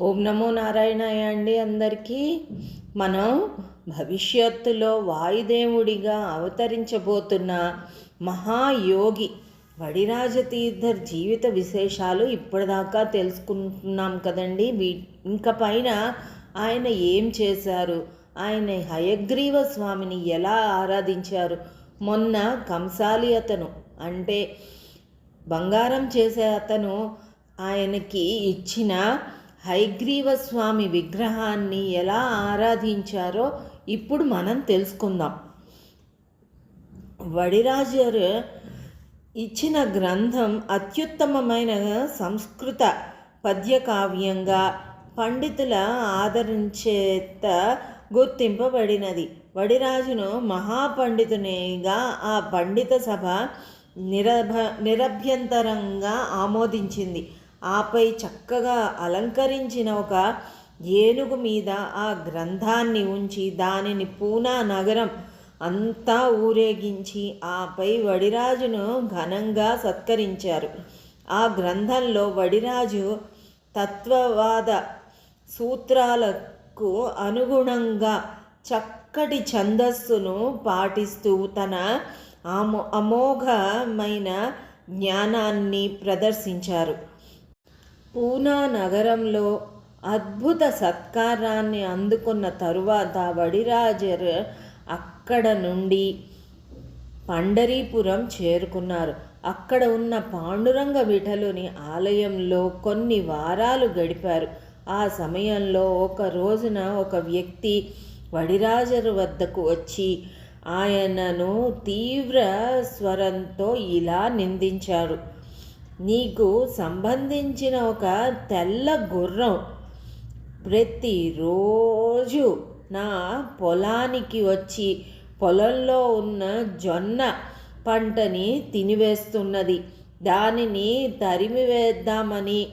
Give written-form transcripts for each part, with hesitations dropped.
ఓం నమో నారాయణాయ అండి. అందరికీ మనం భవిష్యత్తులో వాయుదేవుడిగా అవతరించబోతున్న మహాయోగి వడిరాజతీర్థర్ జీవిత విశేషాలు ఇప్పటిదాకా తెలుసుకుంటున్నాం కదండి. ఇంక పైన ఆయన ఏం చేశారు, ఆయన హయగ్రీవ స్వామిని ఎలా ఆరాధించారు, మొన్న కంసాలి అతను అంటే బంగారం చేసే అతను ఆయనకి ఇచ్చిన హయగ్రీవ స్వామి విగ్రహాన్ని ఎలా ఆరాధించారో ఇప్పుడు మనం తెలుసుకుందాం. వడిరాజర్ ఇచ్చిన గ్రంథం అత్యుత్తమమైన సంస్కృత పద్యకావ్యంగా పండితుల ఆదరించేత గుర్తింపబడినది. వడిరాజును మహాపండితునిగా ఆ పండిత సభ నిరభ్యంతరంగా ఆమోదించింది. ఆపై చక్కగా అలంకరించిన ఒక ఏనుగు మీద ఆ గ్రంథాన్ని ఉంచి దానిని పూనా నగరం అంతా ఊరేగించి ఆపై వడిరాజును ఘనంగా సత్కరించారు. ఆ గ్రంథంలో వడిరాజు తత్వవాద సూత్రాలకు అనుగుణంగా చక్కటి ఛందస్సును పాటిస్తూ తన అమోఘమైన జ్ఞానాన్ని ప్రదర్శించారు. పూనా నగరంలో అద్భుత సత్కారాన్ని అందుకున్న తరువాత వడిరాజర్ అక్కడ నుండి పండరీపురం చేరుకున్నారు. అక్కడ ఉన్న పాండురంగ విఠలుని ఆలయంలో కొన్ని వారాలు గడిపారు. ఆ సమయంలో ఒక రోజున ఒక వ్యక్తి వడిరాజరు వద్దకు వచ్చి ఆయనను తీవ్ర స్వరంతో ఇలా నిందించారు. నీకు సంబంధించిన ఒక తెల్ల గుర్రం ప్రతిరోజు నా పొలానికి వచ్చి పొలంలో ఉన్న జొన్న పంటని తినివేస్తున్నది. దానిని తరిమివేద్దామని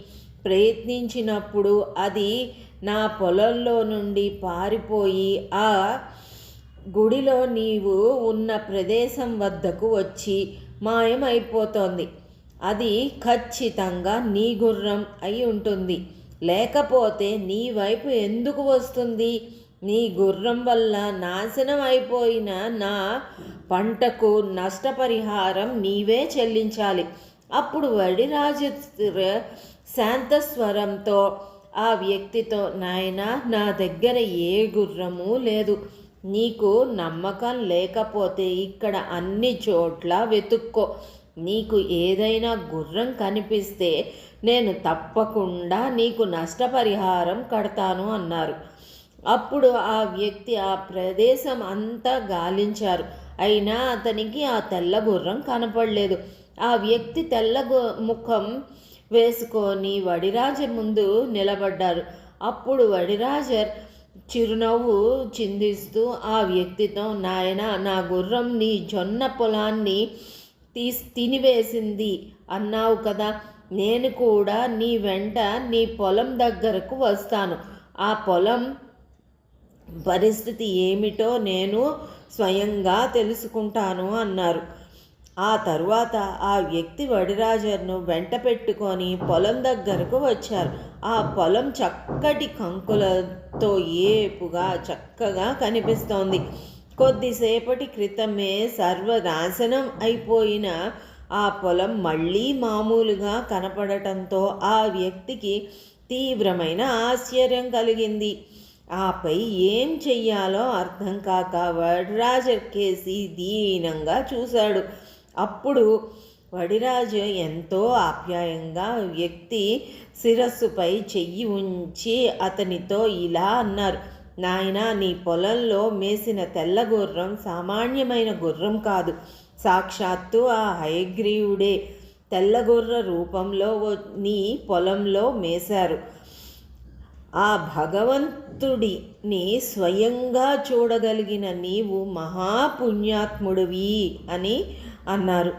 ప్రయత్నించినప్పుడు అది నా పొలంలో నుండి పారిపోయి ఆ గుడిలో నీవు ఉన్న ప్రదేశం వద్దకు వచ్చి మాయమైపోతోంది. అది ఖచ్చితంగా నీ గుర్రం అయి ఉంటుంది. లేకపోతే నీ వైపు ఎందుకు వస్తుంది? నీ గుర్రం వల్ల నాశనం అయిపోయిన నా పంటకు నష్టపరిహారం నీవే చెల్లించాలి. అప్పుడు వడిరాజు శాంతస్వరంతో ఆ వ్యక్తితో, నాయనా, నా దగ్గర ఏ గుర్రము లేదు. నీకు నమ్మకం లేకపోతే ఇక్కడ అన్ని చోట్ల వెతుక్కో. నీకు ఏదైనా గుర్రం కనిపిస్తే నేను తప్పకుండా నీకు నష్టపరిహారం కడతాను అన్నారు. అప్పుడు ఆ వ్యక్తి ఆ ప్రదేశం అంతా గాలించారు. అయినా అతనికి ఆ తెల్ల గుర్రం కనపడలేదు. ఆ వ్యక్తి తెల్ల ముఖం వేసుకొని వడిరాజర్ ముందు నిలబడ్డారు. అప్పుడు వడిరాజర్ చిరునవ్వు చిందిస్తూ ఆ వ్యక్తితో, నాయనా, నా గుర్రం నీ జొన్న పొలాన్ని తినివేసింది అన్నావు కదా. నేను కూడా నీ వెంట నీ పొలం దగ్గరకు వస్తాను. ఆ పొలం పరిస్థితి ఏమిటో నేను స్వయంగా తెలుసుకుంటాను అన్నారు. ఆ తరువాత ఆ వ్యక్తి వడిరాజర్ను వెంట పెట్టుకొని పొలం దగ్గరకు వచ్చారు. ఆ పొలం చక్కటి కంకులతో ఏపుగా చక్కగా కనిపిస్తోంది. కొద్దిసేపటి క్రితమే సర్వనాశనం అయిపోయిన ఆ పొలం మళ్ళీ మామూలుగా కనపడటంతో ఆ వ్యక్తికి తీవ్రమైన ఆశ్చర్యం కలిగింది. ఆపై ఏం చెయ్యాలో అర్థం కాక వడిరాజర్ కేసి దీనంగా చూశాడు. అప్పుడు వడిరాజు ఎంతో ఆప్యాయంగా వ్యక్తి శిరస్సుపై చెయ్యి ఉంచి అతనితో ఇలా అన్నారు. నాయనా, నీ పొలంలో మేసిన తెల్ల గుర్రం సామాన్యమైన గుర్రం కాదు. సాక్షాత్తు ఆ హయగ్రీవుడే తెల్లగుర్ర రూపంలో నీ పొలంలో మేశారు. ఆ భగవంతుడిని స్వయంగా చూడగలిగిన నీవు మహాపుణ్యాత్ముడివి అని అన్నారు.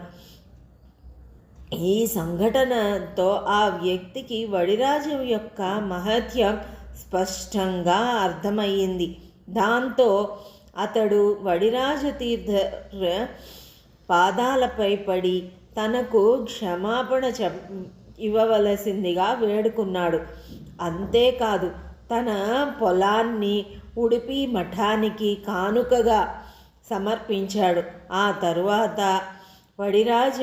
ఈ సంఘటనతో ఆ వ్యక్తికి వడిరాజు యొక్క మహత్యం స్పష్టంగా అర్థమయ్యింది. దాంతో అతడు వడిరాజతీర్థర్ పాదాలపై పడి తనకు క్షమాపణ ఇవ్వవలసిందిగా వేడుకున్నాడు. అంతేకాదు తన పొలాన్ని ఉడిపి మఠానికి కానుకగా సమర్పించాడు. ఆ తరువాత వడిరాజ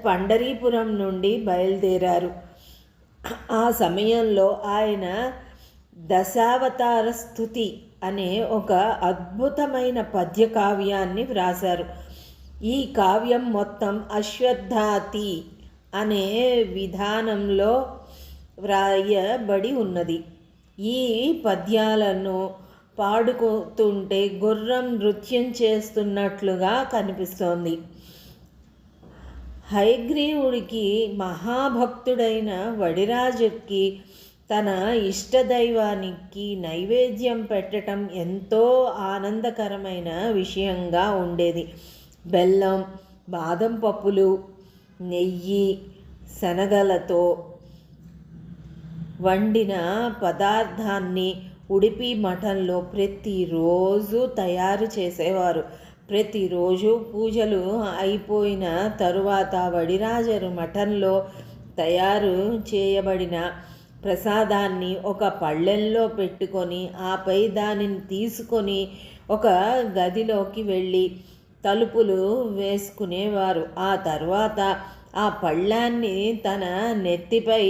పండరీపురం నుండి బయలుదేరారు. ఆ సమయంలో ఆయన దశావతార స్తుతి అనే ఒక అద్భుతమైన పద్య కావ్యాన్ని వ్రాశారు. ఈ కావ్యం మొత్తం అశ్వత్థాతి అనే విధానంలో వ్రాయబడి ఉన్నది. ఈ పద్యాలను పాడుకుంటుంటే గుర్రం నృత్యం చేస్తున్నట్లుగా కనిపిస్తోంది. హయగ్రీవుడికి మహాభక్తుడైన వడిరాజుకి తన ఇష్టదైవానికి నైవేద్యం పెట్టడం ఎంతో ఆనందకరమైన విషయంగా ఉండేది. బెల్లం, బాదం పప్పులు, నెయ్యి, శనగలతో వండిన పదార్థాన్ని ఉడిపి మఠంలో ప్రతిరోజు తయారు చేసేవారు. ప్రతిరోజు పూజలు అయిపోయిన తరువాత వడిరాజరు మఠంలో తయారు చేయబడిన ప్రసాదాన్ని ఒక పళ్ళెంలో పెట్టుకొని ఆపై దానిని తీసుకొని ఒక గదిలోకి వెళ్ళి తలుపులు వేసుకునేవారు. ఆ తర్వాత ఆ పళ్ళాన్ని తన నెత్తిపై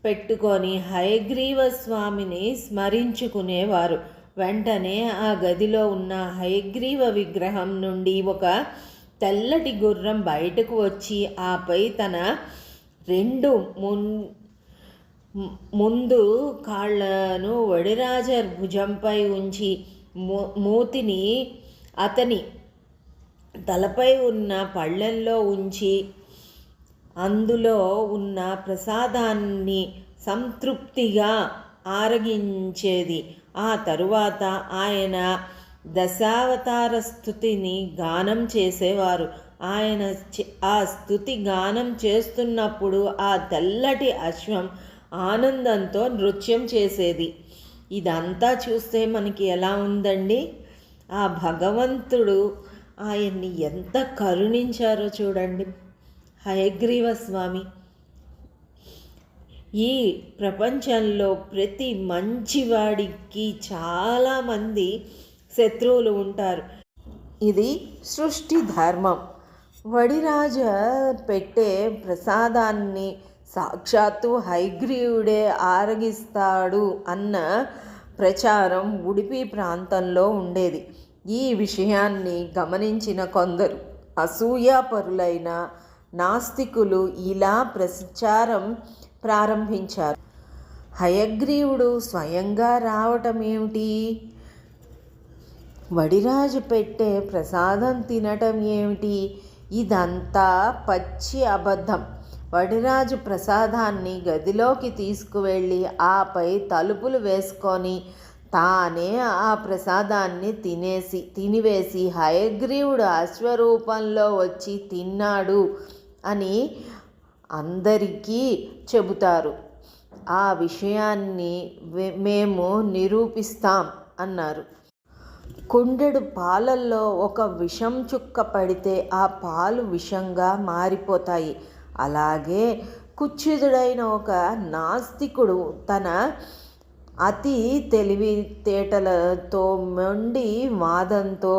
పెట్టుకొని హయగ్రీవ స్వామిని స్మరించుకునేవారు. వెంటనే ఆ గదిలో ఉన్న హయగ్రీవ విగ్రహం నుండి ఒక తెల్లటి గుర్రం బయటకు వచ్చి ఆపై తన రెండు ముందు కాళ్లను వడిరాజర్ భుజంపై ఉంచి మూతిని అతని తలపై ఉన్న పళ్ళెంలో ఉంచి అందులో ఉన్న ప్రసాదాన్ని సంతృప్తిగా ఆరగించేది. ఆ తరువాత ఆయన దశావతార స్తుతిని గానం చేసేవారు. ఆయన ఆ స్తుతి గానం చేస్తున్నప్పుడు ఆ తెల్లటి అశ్వం ఆనందంతో నృత్యం చేసేది. ఇదంతా చూస్తే మనకి ఎలా ఉందండి? ఆ భగవంతుడు ఆయన్ని ఎంత కరుణించారో చూడండి. హయగ్రీవ స్వామి ఈ ప్రపంచంలో ప్రతి మంచివాడికి చాలామంది శత్రువులు ఉంటారు. ఇది సృష్టి ధర్మం. వడిరాజ పెట్టే ప్రసాదాన్ని సాక్షాత్తు హయగ్రీవుడే ఆరగిస్తాడు అన్న ప్రచారం ఉడిపి ప్రాంతంలో ఉండేది. ఈ విషయాన్ని గమనించిన కొందరు అసూయాపరులైన నాస్తికులు ఇలా ప్రచారం ప్రారంభించారు. హయగ్రీవుడు స్వయంగా రావటం ఏమిటి? వడిరాజు పెట్టే ప్రసాదం తినటం ఏమిటి? ఇదంతా పచ్చి అబద్ధం. వడిరాజు ప్రసాదాన్ని గదిలోకి తీసుకువెళ్ళి ఆపై తలుపులు వేసుకొని తానే ఆ ప్రసాదాన్ని తినివేసి హయగ్రీవుడు అశ్వరూపంలో వచ్చి తిన్నాడు అని అందరికీ చెబుతారు. ఆ విషయాన్ని మేము నిరూపిస్తాం అన్నారు. కుండెడు పాలల్లో ఒక విషం చుక్క పడితే ఆ పాలు విషంగా మారిపోతాయి. అలాగే కుచ్చిదుడైన ఒక నాస్తికుడు తన అతి తెలివితేటలతో మొండి వాదంతో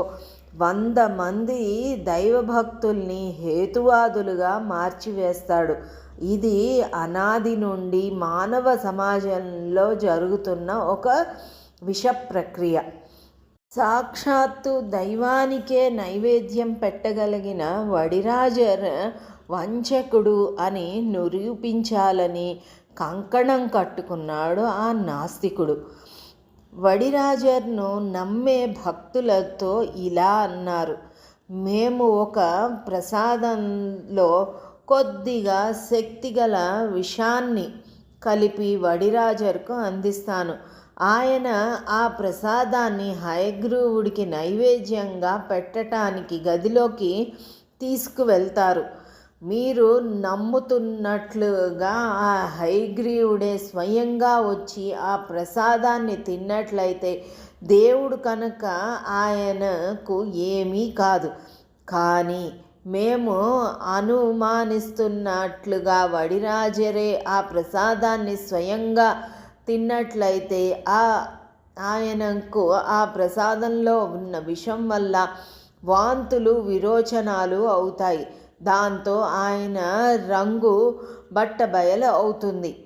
100 మంది దైవభక్తుల్ని హేతువాదులుగా మార్చివేస్తాడు. ఇది అనాది నుండి మానవ సమాజంలో జరుగుతున్న ఒక విష ప్రక్రియ. సాక్షాత్తు దైవానికే నైవేద్యం పెట్టగలిగిన వడిరాజర్ వంచకుడు అని నిరూపించాలని కంకణం కట్టుకున్నాడు ఆ నాస్తికుడు. వడిరాజర్ను నమ్మే భక్తులతో ఇలా అన్నారు: మేము ఒక ప్రసాదంలో కొద్దిగా శక్తిగల విషాన్ని కలిపి వడిరాజర్కు అందిస్తాను. ఆయన ఆ ప్రసాదాన్ని హయగ్రీవుడికి నైవేద్యంగా పెట్టడానికి గదిలోకి తీసుకువెళ్తారు. మీరు నమ్ముతున్నట్లుగా ఆ హయగ్రీవుడే స్వయంగా వచ్చి ఆ ప్రసాదాన్ని తిన్నట్లయితే దేవుడు కనుక ఆయనకు ఏమీ కాదు. కానీ మేము అనుమానిస్తున్నట్లుగా వడిరాజరే ఆ ప్రసాదాన్ని స్వయంగా తిన్నట్లయితే ఆయనకు ఆ ప్రసాదంలో ఉన్న విషం వల్ల వాంతులు విరోచనాలు అవుతాయి. దాంతో ఆయన రంగు బట్టబయలు అవుతుంది.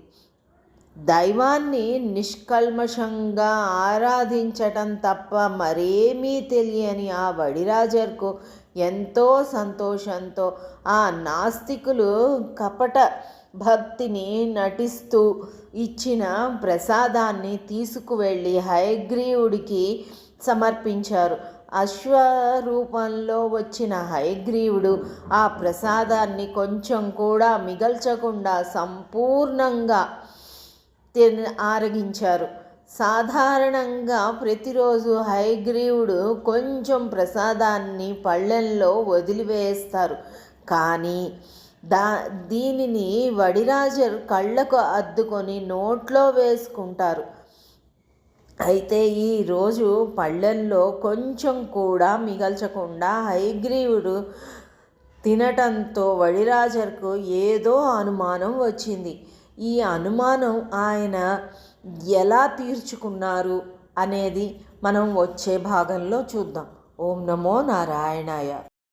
దైవాన్ని నిష్కల్మషంగా ఆరాధించటం తప్ప మరేమీ తెలియని ఆ వడిరాజర్కు ఎంతో సంతోషంతో ఆ నాస్తికులు కపట భక్తిని నటిస్తూ ఇచ్చిన ప్రసాదాన్ని తీసుకువెళ్ళి హయగ్రీవుడికి సమర్పించారు. అశ్వరూపంలో వచ్చిన హయగ్రీవుడు ఆ ప్రసాదాన్ని కొంచెం కూడా మిగల్చకుండా సంపూర్ణంగా ఆరగించారు. సాధారణంగా ప్రతిరోజు హయగ్రీవుడు కొంచెం ప్రసాదాన్ని పళ్ళెంలో వదిలివేస్తారు. కానీ దీనిని వడిరాజర్ కళ్ళకు అద్దుకొని నోట్లో వేసుకుంటారు. అయితే ఈరోజు పళ్ళెంలో కొంచెం కూడా మిగల్చకుండా హయగ్రీవుడు తినటంతో వడిరాజర్కు ఏదో అనుమానం వచ్చింది. ఈ అనుమానం ఆయన ఎలా తీర్చుకున్నారు అనేది మనం వచ్చే భాగంలో చూద్దాం. ఓం నమో నారాయణాయ.